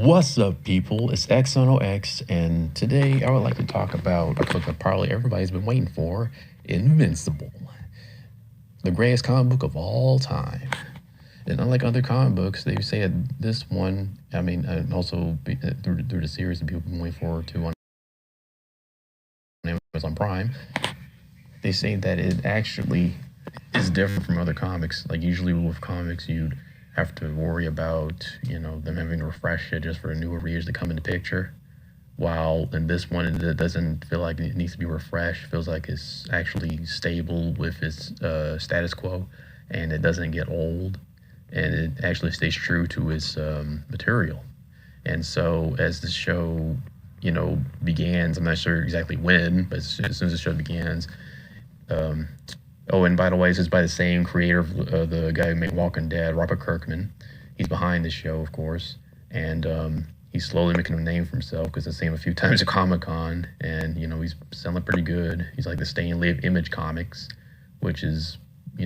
What's up, people? It's X on X, and today I would like to talk about a book that probably everybody's been waiting for, Invincible, the greatest comic book of all time. And unlike other comic books, they say that this one, and also through the series that people have been waiting for to on Amazon Prime, they say that it actually is different from other comics. Like usually with comics, you'd have to worry about, them having to refresh it just for newer readers to come into picture. While in this one, it doesn't feel like it needs to be refreshed. It feels like it's actually stable with its status quo, and it doesn't get old, and it actually stays true to its material. And so as the show, begins, I'm not sure exactly when, but as soon as the show begins, oh, and by the way, this is by the same creator of the guy who made Walking Dead, Robert Kirkman. He's behind the show, of course, and he's slowly making a name for himself because I've seen him a few times at Comic-Con, and, he's selling pretty good. He's like the Stan Lee of Image Comics, which is,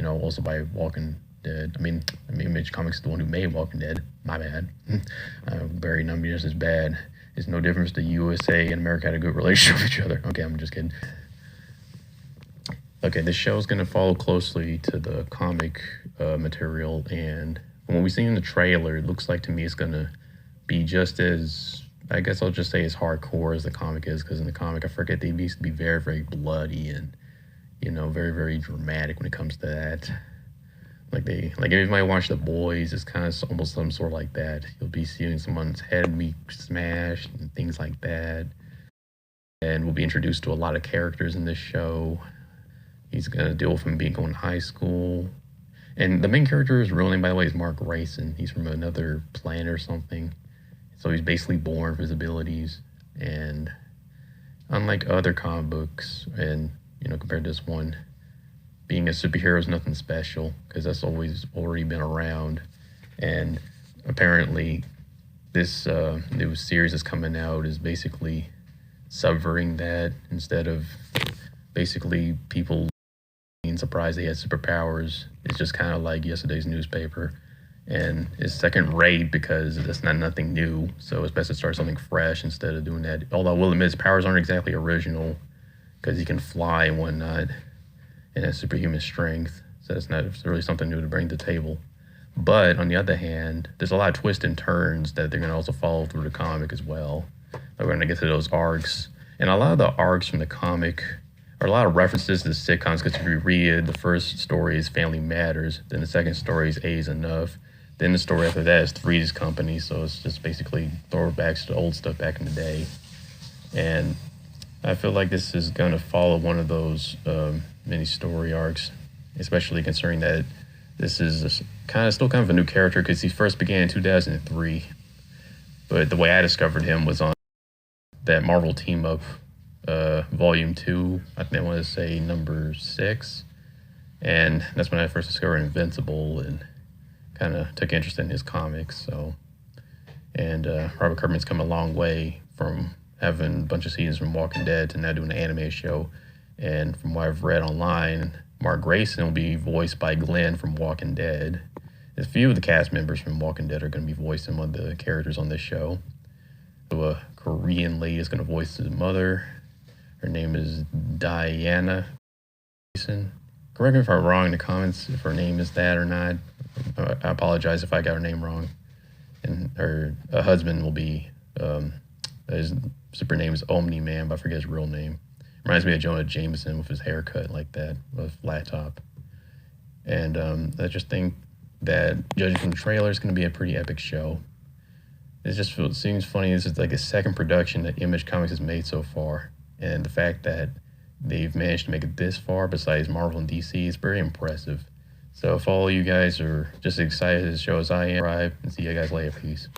also by Walking Dead. Image Comics is the one who made Walking Dead. My bad. Barry and I'm just as bad. It's no difference to USA and America had a good relationship with each other. Okay, I'm just kidding. Okay, this show is going to follow closely to the comic material, and from what we see in the trailer, it looks like to me it's going to be just as, I guess I'll just say as hardcore as the comic is, because in the comic, I forget, they used to be very, very bloody and, very, very dramatic when it comes to that. Like if you might watch The Boys, it's kind of almost some sort of like that. You'll be seeing someone's head be smashed and things like that. And we'll be introduced to a lot of characters in this show. He's going to deal with him going to high school. And the main character's real name, by the way, is Mark Grayson. He's from another planet or something. So he's basically born for his abilities. And unlike other comic books, and, compared to this one, being a superhero is nothing special because that's always already been around. And apparently this new series that's coming out is basically subverting that. Instead of basically people being surprised they had superpowers, it's just kind of like yesterday's newspaper, and it's second rate because it's nothing new. So it's best to start something fresh instead of doing that. Although I will admit his powers aren't exactly original because he can fly and whatnot and has superhuman strength, so it's not really something new to bring to the table. But on the other hand, there's a lot of twists and turns that they're going to also follow through the comic as well. We're going to get to those arcs, and a lot of the arcs from the comic are a lot of references to the sitcoms, because if you read, the first story is Family Matters, then the second story is A's Enough, then the story after that is Three's Company, so it's just basically throwbacks to old stuff back in the day. And I feel like this is going to follow one of those mini story arcs, especially considering that this is still kind of a new character because he first began in 2003. But the way I discovered him was on that Marvel Team Up Volume 2, I think I want to say number 6. And that's when I first discovered Invincible and kind of took interest in his comics. And Robert Kirkman's come a long way from having a bunch of seasons from Walking Dead to now doing an anime show. And from what I've read online, Mark Grayson will be voiced by Glenn from Walking Dead. A few of the cast members from Walking Dead are going to be voicing one of the characters on this show. So a Korean lady is going to voice his mother. Her name is Diana Grayson. Correct me if I'm wrong in the comments if her name is that or not. I apologize if I got her name wrong. And her husband will be, his super name is Omni Man, but I forget his real name. Reminds me of Jonah Jameson with his haircut like that, with a flat top. And I just think that, judging from the trailer, it's going to be a pretty epic show. It seems funny. This is like the second production that Image Comics has made so far. And the fact that they've managed to make it this far, besides Marvel and DC, is very impressive. So if all you guys are just as excited as the show as I am, and see you guys later. Peace.